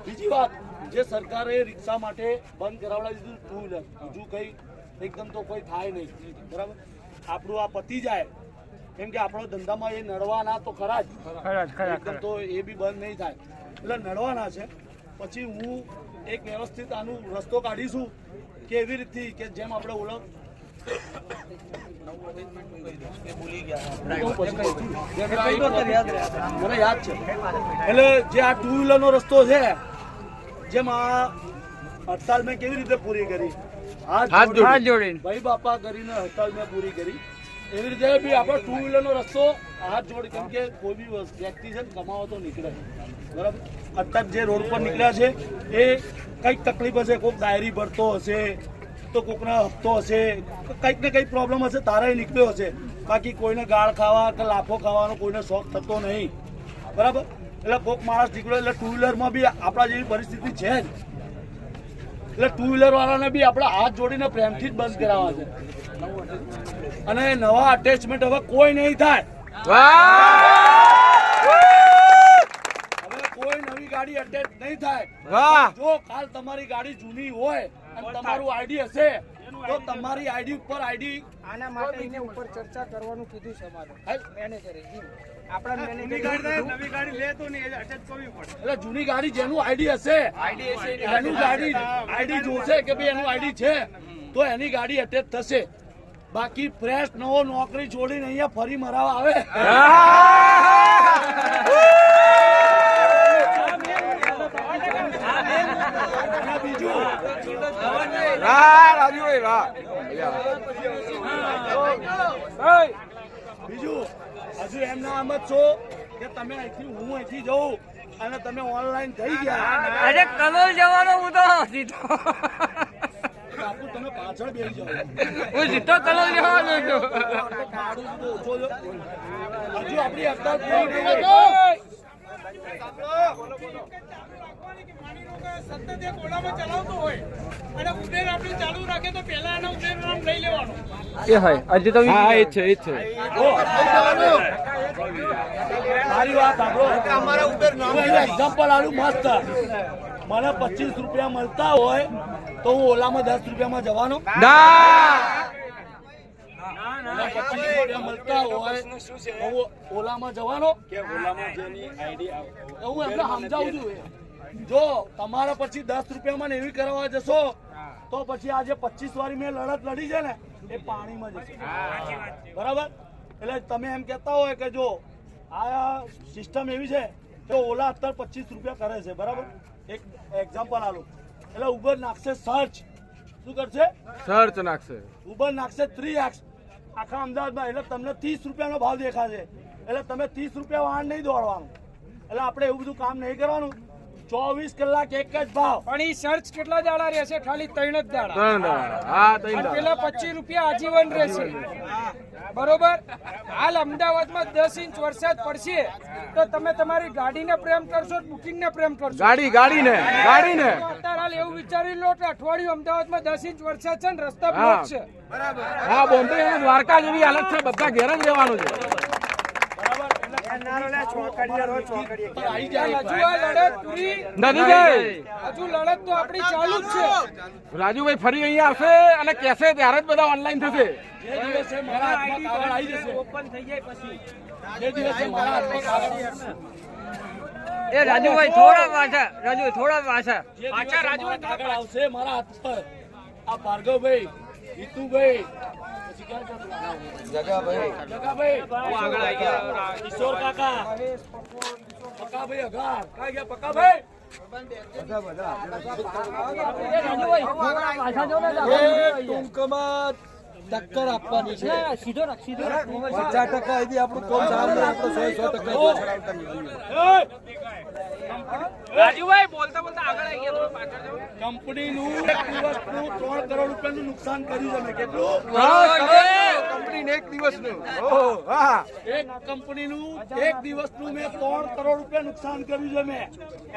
બીજી વાત, જે સરકારે રિક્ષા માટે બંધ કરાવડાવી દીધું ટુ વ્હીલર, બીજું કઈ એકદમ તો કોઈ થાય નહીં, બરાબર. આપણું આ પતી જાય, કેમ કે આપણો ધંધામાં એ નડવાના તો ખરા જ, એકદમ તો એ બી બંધ નહીં થાય, એટલે નડવાના છે. પછી હું એક વ્યવસ્થિત આનું રસ્તો કાઢીશું કે એવી રીતથી કે જેમ આપણે ઓળખ મને યાદ છે. એટલે જે આ ટુ વ્હીલર નો રસ્તો છે, જેમ આ હડતાલ મેં કેવી રીતે પૂરી કરી, હાથ જોડીને ભાઈ બાપા કરીને હડતાલ મેં પૂરી કરી, એવી રીતે બી આપણો ટુ વ્હીલર નો રસ્તો હાથ જોડી, કેમ કે કોઈ બી વ્યક્તિ છે ને કમાવો તો નીકળે, બરાબર. અત્યારે જે રોડ પર નીકળ્યા છે એ કંઈક તકલીફ હશે, કોઈક ડાયરી ભરતો હશે તો કોકના હપ્તો હશે, કંઈક ને કંઈક પ્રોબ્લેમ હશે, તારા નીકળ્યો હશે. બાકી કોઈને ગાળ ખાવા કે લાફો ખાવાનો કોઈને શોખ થતો નહીં, બરાબર. એટલે કોક માણસ નીકળ્યો એટલે ટુ વ્હીલરમાં બી આપણા જેવી પરિસ્થિતિ છે જ, એટલે ટુ વ્હીલર વાળાને બી આપણે હાથ જોડીને પ્રેમથી જ બંધ કરાવવા છે. અને નવા અટેચમેન્ટ હવે કોઈ નહીં થાય, હવે કોઈ નવી ગાડી અટેચ નહીં થાય. જો કાલ તમારી ગાડી જૂની હોય અને તમારું આઈડી હશે તો તમારી આઈડી ઉપર આઈડી આના માટે એને ઉપર ચર્ચા કરવાનું કીધું છે અમારે મેનેજરે. આપણા નવી ગાડી લે તો નહીં અટેચ કરવી પડે, એટલે જૂની ગાડી જેનું આઈડી હશે એનું ગાડી આઈડી જોશે કે ભાઈ એનું આઈડી છે તો એની ગાડી અટેચ થશે. બાકી ફ્રેશ નવો નોકરી છોડીને અહીંયા ફરી મરાવા આવે બીજું હજુ એમના આમ જ છો કે તમે અહીંથી હું અહીંથી જઉં અને તમે ઓનલાઈન થઈ ગયા. અરે કલોલ જવાનો હું તો સીધો બાપુ તમે પાછળ બેસી જાઓ, હું સીધો કલોલ જવાનો છું. હજુ આપણી હડતાલ પૂરી નહીં થઈ. સતત એક ઓલામાં ચલાવતો હોય અને ઉબેર આપણે ચાલુ રાખે તો પહેલા એના ઉબેર નામ લઈ લેવાનું. એ હોય હજી તો હા એ છે મારી વાત સાંભળો, અમારા ઉબેર નામ એક્ઝામ્પલ આલું મસ્ત. મને 25 રૂપિયા મળતા હોય તો હું ઓલામાં 10 રૂપિયામાં જવાનો ના. 25 રૂપિયા મળતા હોય તો હું ઓલામાં જવાનો કે ઓલામાં જેની આઈડી હું એમને સમજાવું છું. જો તમારે પછી 10 રૂપિયામાં એવી કરવા જશો તો પછી આજે 25 વાળી મેં લડત લડી છે ને એ પાણીમાં જશે, બરાબર. એટલે તમે એમ કહેતા હોય કે જો આ સિસ્ટમ એવી છે કે ઓલા અત્યારે 25 રૂપિયા કરે છે, બરાબર. એક એક્ઝામ્પલ આલું, એટલે ઉબર નાખશે સર્ચ, શું કરશે સર્ચ નાખશે, ઉબર નાખશે 3x આખા અમદાવાદમાં, એટલે તમને 30 રૂપિયાનો ભાવ દેખાશે, એટલે તમે 30 રૂપિયા વાહન નહીં દોડવાનું. એટલે આપણે એવું બધું કામ નહીં કરવાનું, 24 કલાક એક જ ભાવ. પણ ઈ સર્ચ કેટલા દાડા રહેશે? ખાલી 3 જ દાડા. પેલા 25 રૂપિયા આજીવન રહેશે, બરોબર. હાલ અમદાવાદમાં 10 ઇંચ વરસાદ પડશે તો તમે તમારી ગાડીને પ્રેમ કરશો, બુકિંગ ને પ્રેમ કરશો? ગાડીને અત્યારે હાલ એવું વિચારી લો કે અઠવાડિયું અમદાવાદમાં 10 ઇંચ વરસાદ છે ને રસ્તા બ્લોક છે, હા બોમ્બે દ્વારકા જેવી હાલત છે, બધા ઘેર જ રહેવાનું છે. રાજુભાઈ ફરી અહીંયા આવશે અને કહેશે ત્યારે જ બધા ઓનલાઈન થશે. એ રાજુભાઈ થોડા પાછા આવશે મારા હાથ પર. આ ભાર્ગવભાઈ, હિતુભાઈ, જગાભાઈ, કિશોર કાકા, પકાભાઈ અઘાર, ક્યાં ગયા પકાભાઈ? ટૂંકમાં ટક્કર આપવાની છે, સીધો 50% એવી આપણું કોમ ચાલે, આપણે 100% રાજુભાઈ બોલતા આગળ આવી ગયા, પાછળ જાઓ. કંપનીનું એક દિવસનું 3 કરોડ રૂપિયાનું નુકસાન કર્યું છે. મેં કેટલું? કંપનીને એક દિવસનું એક કંપનીનું એક દિવસનું મેં 3 કરોડ રૂપિયા નુકસાન કર્યું છે. મેં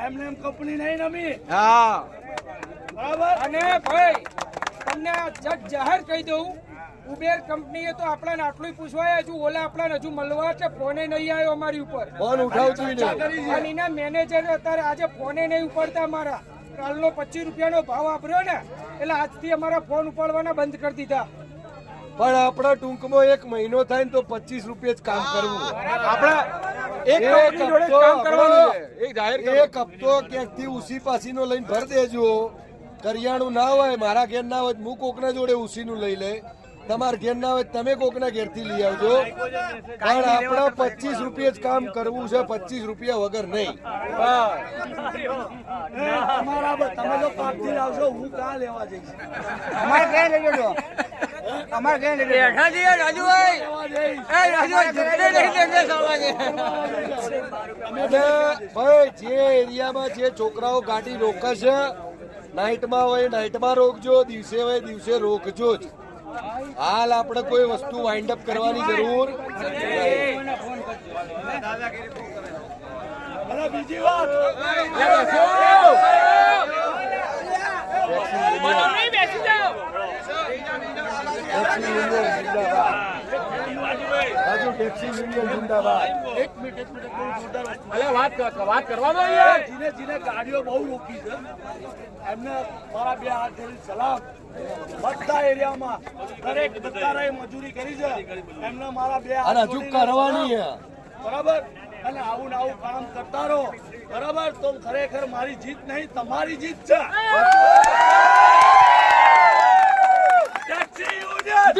એમને એમ કંપની નહીં નમી, બરાબર. અને ભાઈ તમને જગ જાહેર કહી દઉં ઉબેર કંપનીએ તો આપણાને આટલું પૂછવાય, હજુ ઓલા આપણાને હજુ મળવા છે, ફોને નહીં આવ્યો અમારી ઉપર. ફોન ઉઠાવતું ય નહીં. અને એના મેનેજર અત્યારે આજે ફોને નહીં ઉપાડતા અમારા. કાલનો 25 રૂપિયાનો ભાવ આપ્યો ને એટલે આજથી અમારા ફોન ઉપાડવાના બંધ કરી દીધા. પણ આપણા ટૂંકમાં 1 મહિનો થાય ને તો 25 રૂપિયા જ કામ કરવું. આપણે એક કંપની જોડે જ કામ કરવાનું છે. એક જાહેર કરો. એક હપ્તો ક્યાંકથી ઉસી પાસીનો લઈને ભર દેજો. કરિયાણું ના હોય, મારા ઘેર ના હોય, હું કોકના જોડે ઉસીનું લઈ લે. તમારા ઘેર ના હોય, તમે કોકના ઘેરથી લઈ આવજો. પણ આપણે 25 રૂપિયા જ કામ કરવું છે, 25 રૂપિયા વગર નહીં. તમે તો પાકથી લાવશો, હું કાં લેવા જઈશ? અમારે ક્યાં લઈ જજો? અમારે ક્યાં લઈ જજો? રાજુભાઈ અને ભાઈ જે એરિયામાં જે છોકરાઓ ગાડી રોકે છે, નાઇટમાં હોય નાઇટમાં રોકજો, દિવસે હોય દિવસે રોકજો જ. હાલ આપણે કોઈ વસ્તુ વાઇન્ડ અપ કરવાની જરૂર. અને બીજી વાત, રાજુ ટેક્સી યુનિયન જિંદાબાદ. વાત કરવાનો યાર. જીને ગાડીઓ બહુ રોકી છે એમને મારા 2 હાથ જોડી સલામ. બધા એરિયામાં દરેક દત્તારાએ મજૂરી કરી છે, એમને મારા 2 હાથ અને હજુ જોડીને કરવાની સલામ. છે. બરાબર. અને આવું ને આવું કામ કરતા રહો, બરાબર. તો ખરેખર મારી જીત નહીં, તમારી જીત છે. Taxi union